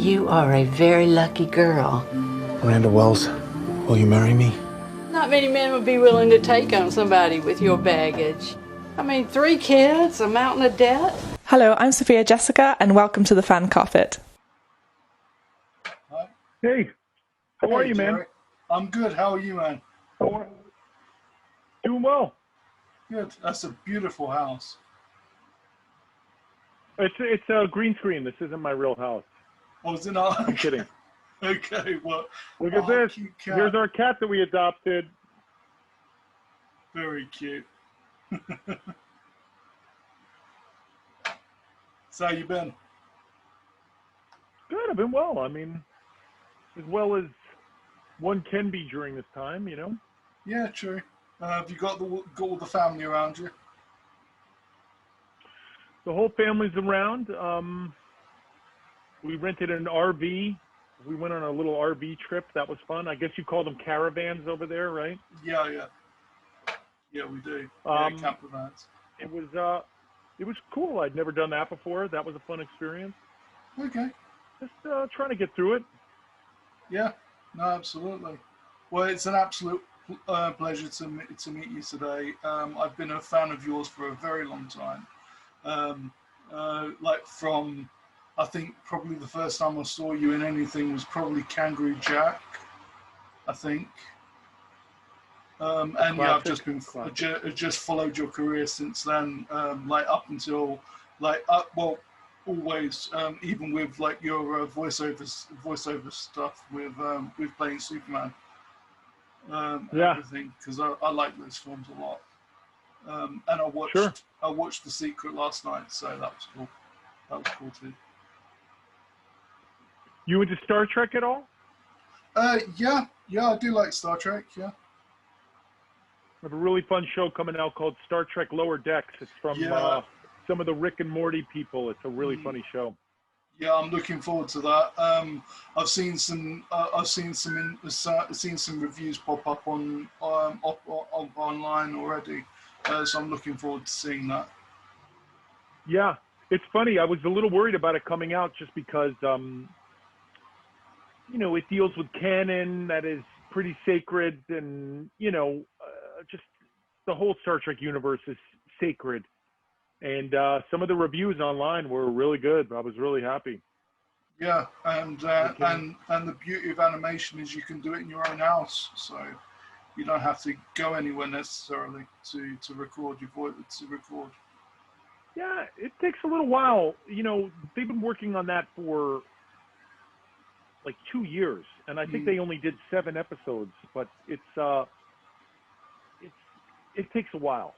You are a very lucky girl. Miranda Wells, will you marry me? Not many men would be willing to take on somebody with your baggage. I mean, 3 kids, a mountain of debt. Hello, I'm Sophia Jessica, and welcome to the Fan Carpet. Hi. Hey, how are you, man? Jerry. I'm good. How are you, man? Doing well. Good. That's a beautiful house. It's a green screen. This isn't my real house. Oh, is it not? I'm kidding. Okay, well. Look at this. Here's our cat that we adopted. Very cute. So how you been? Good. I've been well. I mean, as well as one can be during this time, you know. Yeah, true. Have you got all the family around you? The whole family's around. We rented an RV. We went on a little RV trip. That was fun. I guess you call them caravans over there, right? Yeah, yeah. Yeah, we do. Yeah, camper vans. It was cool. I'd never done that before. That was a fun experience. Okay. Just trying to get through it. Yeah, no, absolutely. Well, it's an absolute pleasure to meet you today. I've been a fan of yours for a very long time. Like from, I think probably the first time I saw you in anything was probably Kangaroo Jack, I think. And yeah, I've just been just followed your career since then. Like up until well, always, even with like your voiceover stuff with playing Superman. Everything, because I like those films a lot. And I watched The Secret last night, so that was cool. That was cool too. You into Star Trek at all? Yeah, I do like Star Trek. Yeah. I have a really fun show coming out called Star Trek Lower Decks. It's from some of the Rick and Morty people. It's a really funny show. Yeah, I'm looking forward to that. I've seen some reviews pop up on online already, so I'm looking forward to seeing that. Yeah, it's funny. I was a little worried about it coming out just because, you know, it deals with canon that is pretty sacred, and just the whole Star Trek universe is sacred. And some of the reviews online were really good. I was really happy. Yeah, and the beauty of animation is you can do it in your own house, so you don't have to go anywhere necessarily to record your voice. Yeah, it takes a little while. You know, they've been working on that for like 2 years, and I think they only did 7 episodes. But it takes a while.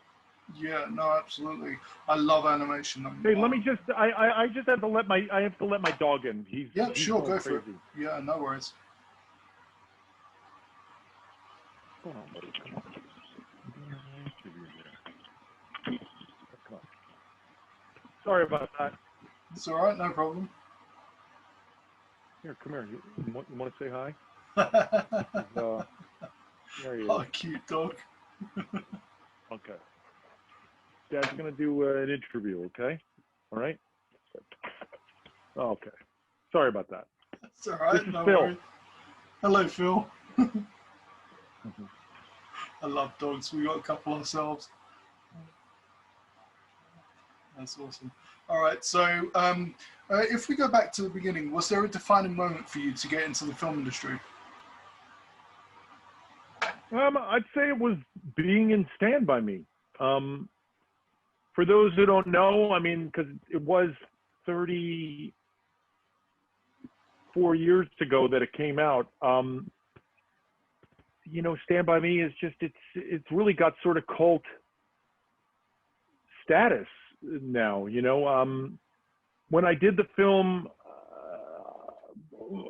Yeah, no, absolutely. I love animation. Hey, let me just. I just have to let my. I have to let my dog in. He's sure, go for it. Yeah, no worries. Come on, buddy. Come on. Come on. Sorry about that. It's all right. No problem. Here, come here. You want to say hi? There he is. Oh, cute dog. Okay. Dad's going to do an interview, okay? All right? Okay. Sorry about that. That's all right. This is Phil. Worries. Hello, Phil. I love dogs. We got a couple ourselves. That's awesome. All right. So if we go back to the beginning, was there a defining moment for you to get into the film industry? I'd say it was being in Stand By Me. For those who don't know, I mean, because it was 34 years ago that it came out. You know, Stand By Me is just it's really got sort of cult status now. You know, when I did the film,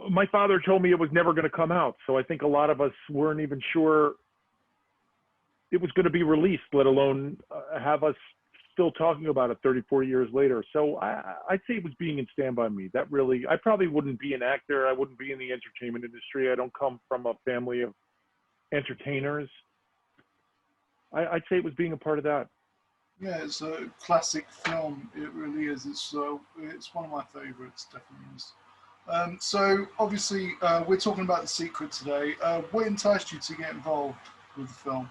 my father told me it was never going to come out, so I think a lot of us weren't even sure it was going to be released, let alone have us still talking about it 34 years later. So I'd say it was being in Stand By Me. That really, I probably wouldn't be an actor. I wouldn't be in the entertainment industry. I don't come from a family of entertainers. I'd say it was being a part of that. Yeah, it's a classic film. It really is. It's one of my favorites, definitely is. So obviously, we're talking about The Secret today. What enticed you to get involved with the film?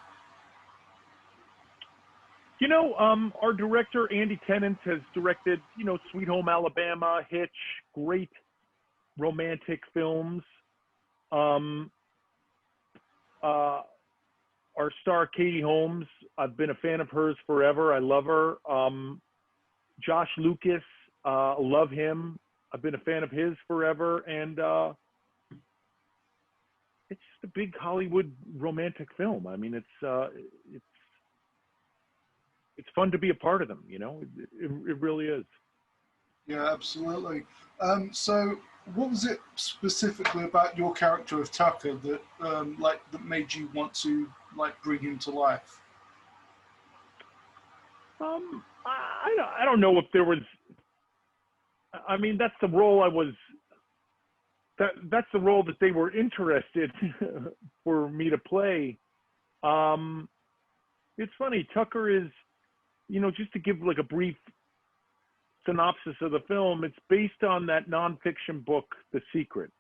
You know, our director, Andy Tennant, has directed, you know, Sweet Home Alabama, Hitch, great romantic films. Um, our star, Katie Holmes, I've been a fan of hers forever. I love her. Josh Lucas, love him. I've been a fan of his forever. And it's just a big Hollywood romantic film. I mean, it's fun to be a part of them, you know, it really is. Yeah, absolutely. So what was it specifically about your character of Tucker that that made you want to bring him to life? I don't know if there was, I mean, that's the role that's the role that they were interested for me to play. It's funny, Tucker is, you know, just to give like a brief synopsis of the film, it's based on that nonfiction book, The Secret,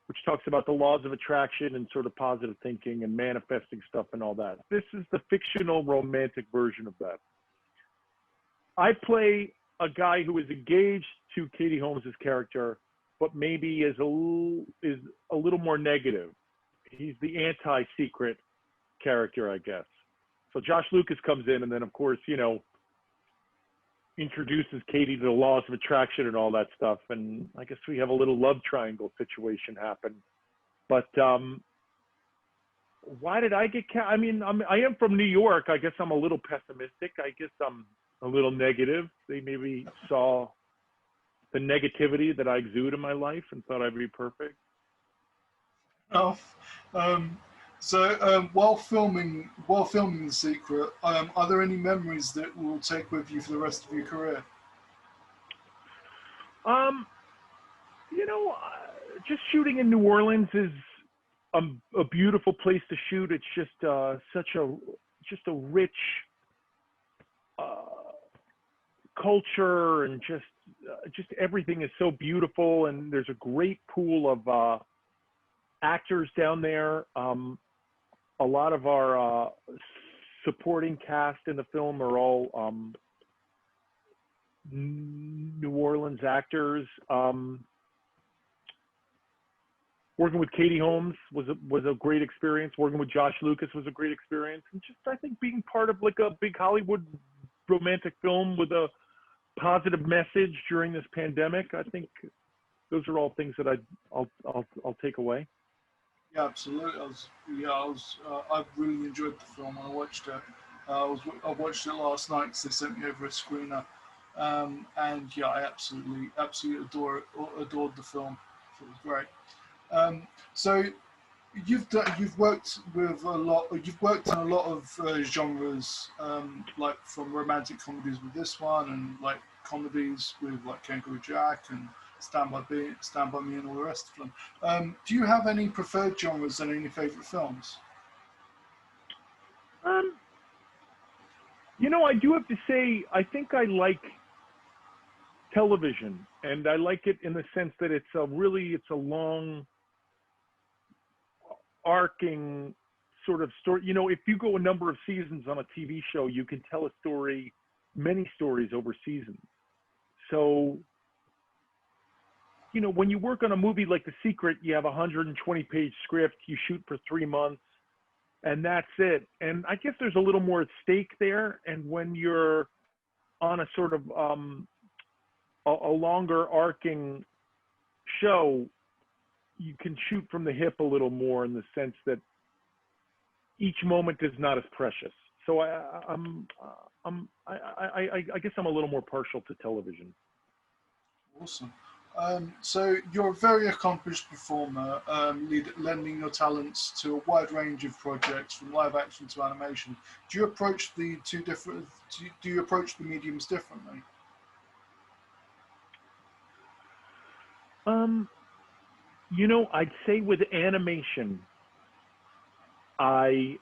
which talks about the laws of attraction and sort of positive thinking and manifesting stuff and all that. This is the fictional romantic version of that. I play a guy who is engaged to Katie Holmes' character, but maybe is a little more negative. He's the anti-secret character, I guess. So Josh Lucas comes in and then, of course, you know, introduces Katie to the laws of attraction and all that stuff. And I guess we have a little love triangle situation happen. But why did I get cast? I mean, I am from New York. I guess I'm a little pessimistic. I guess I'm a little negative. They maybe saw the negativity that I exude in my life and thought I'd be perfect. Oh, while filming The Secret, are there any memories that will take with you for the rest of your career? You know, just shooting in New Orleans is a beautiful place to shoot. It's just such a rich culture, and just everything is so beautiful. And there's a great pool of actors down there. A lot of our supporting cast in the film are all New Orleans actors. Working with Katie Holmes was a great experience. Working with Josh Lucas was a great experience. And just, I think, being part of like a big Hollywood romantic film with a positive message during this pandemic, I think those are all things that I'll take away. Yeah, absolutely. I really enjoyed the film when I watched it. I watched it last night because they sent me over a screener, and yeah, I absolutely adored the film. It was great. So you've worked with a lot. You've worked in a lot of genres, like from romantic comedies with this one, and like comedies with like Kangaroo Jack and Stand by Me, and all the rest of them. Do you have any preferred genres and any favorite films? You know, I do have to say, I think I like television, and I like it in the sense that it's a long, arcing sort of story. You know, if you go a number of seasons on a TV show, you can tell a story, many stories over seasons. So, you know, when you work on a movie like The Secret, you have a 120-page script, you shoot for 3 months, and that's it. And I guess there's a little more at stake there. And when you're on a sort of a longer arcing show, you can shoot from the hip a little more in the sense that each moment is not as precious. So I guess I'm a little more partial to television. Awesome. So you're a very accomplished performer, lending your talents to a wide range of projects, from live action to animation. Do you approach the Do you approach the mediums differently? You know, I'd say with animation, I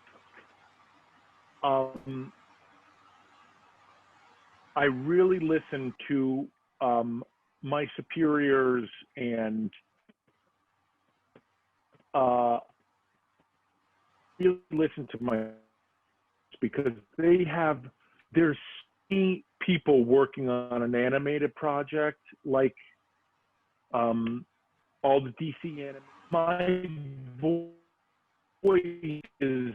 really listen to my superiors and really listen to my, because there's so many people working on an animated project, like all the DC anime. My voice is,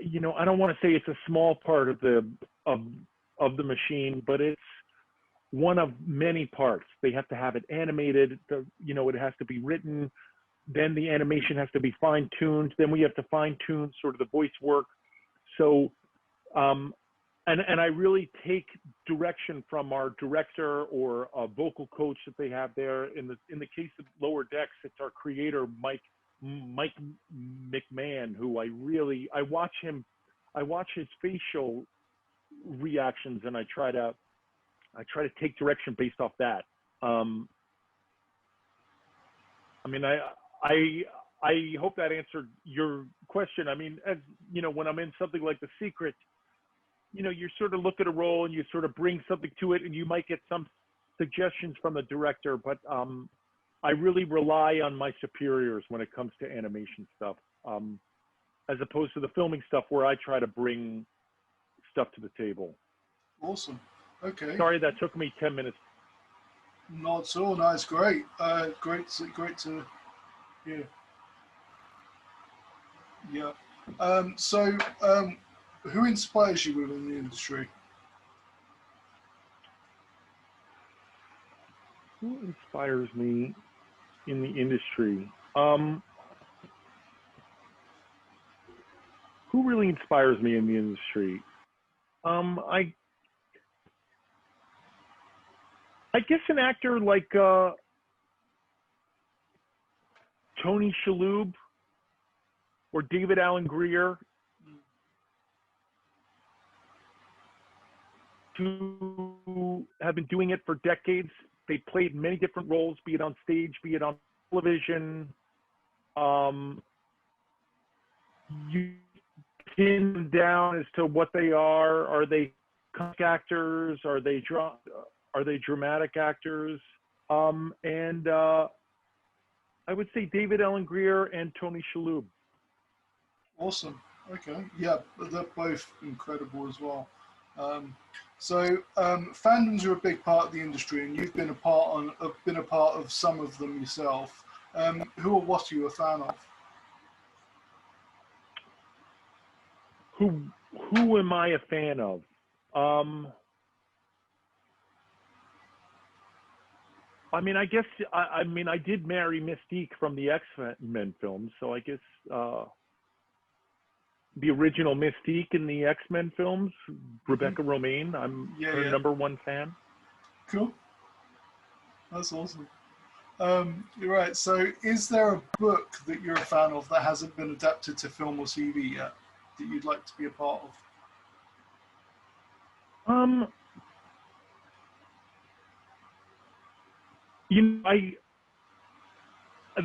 you know, I don't want to say it's a small part of the machine, but it's one of many parts. They have to have it animated, you know, it has to be written, then the animation has to be fine-tuned, then we have to fine-tune sort of the voice work. So and I really take direction from our director or a vocal coach that they have there. In the case of Lower Decks, it's our creator, Mike McMahon, who I watch his facial reactions, and I try to take direction based off that. I mean, I hope that answered your question. I mean, as you know, when I'm in something like The Secret, you know, you sort of look at a role and you sort of bring something to it, and you might get some suggestions from the director, but I really rely on my superiors when it comes to animation stuff, as opposed to the filming stuff where I try to bring stuff to the table. Awesome. Okay. Sorry that took me 10 minutes. Not at all. No, it's great. Great to hear. Yeah. So, who inspires you within the industry? Who inspires me in the industry? Who really inspires me in the industry? I guess an actor like Tony Shalhoub or David Alan Grier, who have been doing it for decades. They played many different roles, be it on stage, be it on television. You pin them down as to what they are. Are they comic actors? Are they dramatic actors? And I would say David Alan Grier and Tony Shalhoub. Awesome. Okay. Yeah, they're both incredible as well. So fandoms are a big part of the industry, and you've been a part of some of them yourself. Who or what are you a fan of? Who am I a fan of? I mean, I guess I did marry Mystique from the X-Men films, so I guess the original Mystique in the X-Men films, Rebecca Romijn. I'm her number one fan. Cool. That's awesome. You're right. So, is there a book that you're a fan of that hasn't been adapted to film or TV yet that you'd like to be a part of? You know,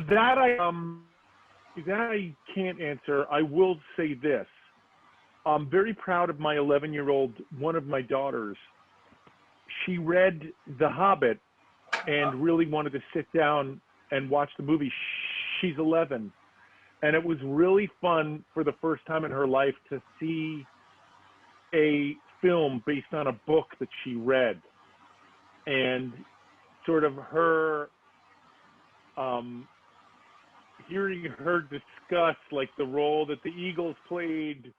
that I can't answer. I will say this. I'm very proud of my 11-year-old, one of my daughters. She read The Hobbit and really wanted to sit down and watch the movie. She's 11. And it was really fun for the first time in her life to see a film based on a book that she read. And sort of her, hearing her discuss like the role that the Eagles played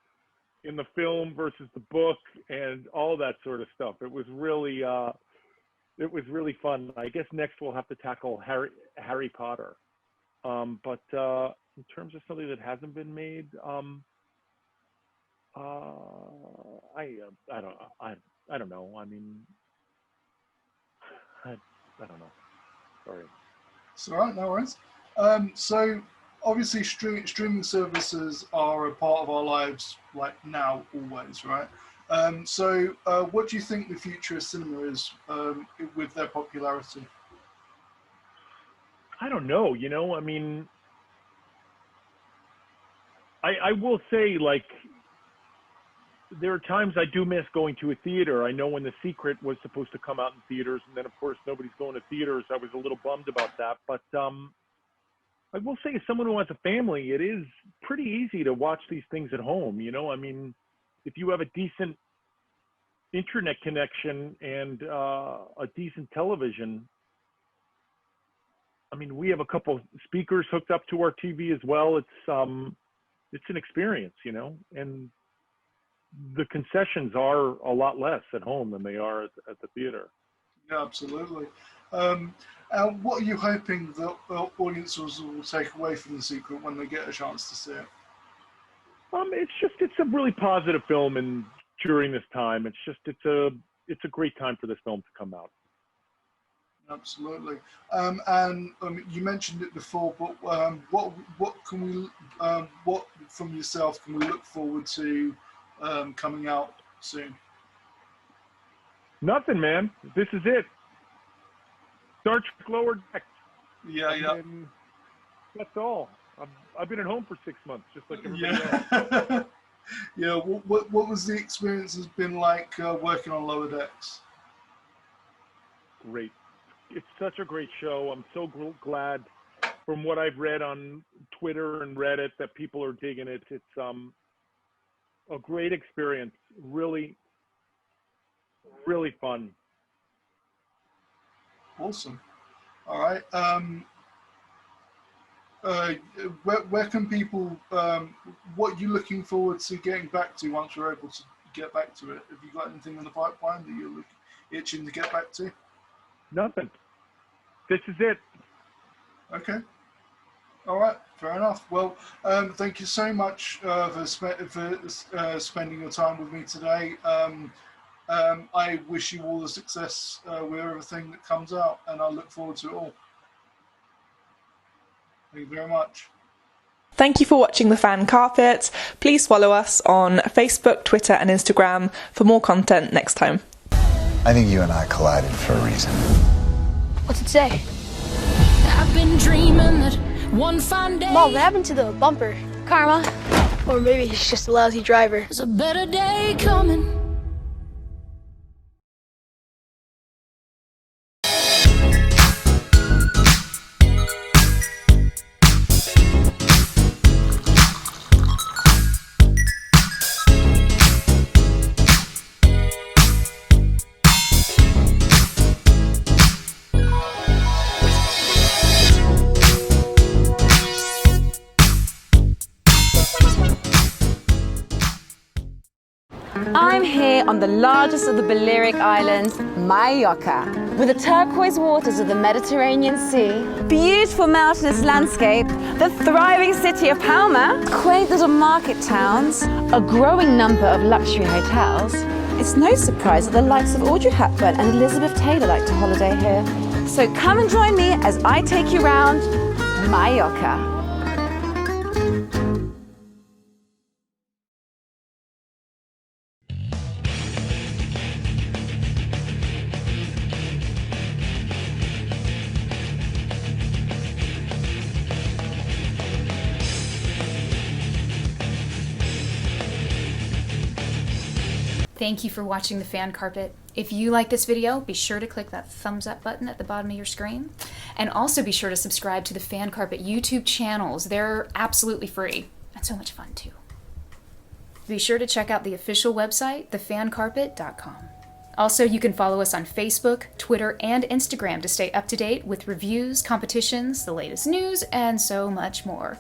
in the film versus the book and all that sort of stuff. It was really fun. I guess next we'll have to tackle Harry Potter. But in terms of something that hasn't been made, I don't know. I mean, I don't know. Sorry. It's all right, no worries. So obviously streaming services are a part of our lives, like now, always, right? So what do you think the future of cinema is with their popularity? I don't know, you know, I mean, I will say, like, there are times I do miss going to a theater. I know when The Secret was supposed to come out in theaters, and then of course nobody's going to theaters. I was a little bummed about that, but I will say, as someone who has a family, it is pretty easy to watch these things at home. You know, I mean, if you have a decent internet connection and a decent television, I mean, we have a couple speakers hooked up to our TV as well. It's an experience, you know, and the concessions are a lot less at home than they are at the theater. Yeah, absolutely. What are you hoping the audiences will take away from The Secret when they get a chance to see it? It's a really positive film, and during this time, it's a great time for this film to come out. Absolutely. You mentioned it before, but what can we what from yourself can we look forward to coming out soon? Nothing, man. This is it. Star Trek Lower Decks. Yeah. That's all. I've been at home for 6 months, just like everybody else. Yeah. What was the experience has been like working on Lower Decks? Great. It's such a great show. I'm so glad, from what I've read on Twitter and Reddit, that people are digging it. It's a great experience. Really, really fun. Awesome. All right. Where can people? What are you looking forward to getting back to once you're able to get back to it? Have you got anything in the pipeline that you're itching to get back to? Nothing. This is it. Okay. All right. Fair enough. Well, thank you so much for spending your time with me today. I wish you all the success with everything that comes out, and I look forward to it all. Thank you very much. Thank you for watching The Fan Carpet. Please follow us on Facebook, Twitter and Instagram for more content next time. I think you and I collided for a reason. What's it say? I've been dreaming that one fine day. Mom, what happened to the bumper? Karma? Or maybe he's just a lousy driver. There's a better day coming. I'm here on the largest of the Balearic Islands, Mallorca, with the turquoise waters of the Mediterranean Sea, beautiful mountainous landscape, the thriving city of Palma, quaint little market towns, a growing number of luxury hotels. It's no surprise that the likes of Audrey Hepburn and Elizabeth Taylor like to holiday here. So come and join me as I take you round Mallorca. Thank you for watching The Fan Carpet. If you like this video, be sure to click that thumbs up button at the bottom of your screen. And also be sure to subscribe to the Fan Carpet YouTube channels. They're absolutely free and so much fun too. Be sure to check out the official website, thefancarpet.com. Also, you can follow us on Facebook, Twitter, and Instagram to stay up to date with reviews, competitions, the latest news, and so much more.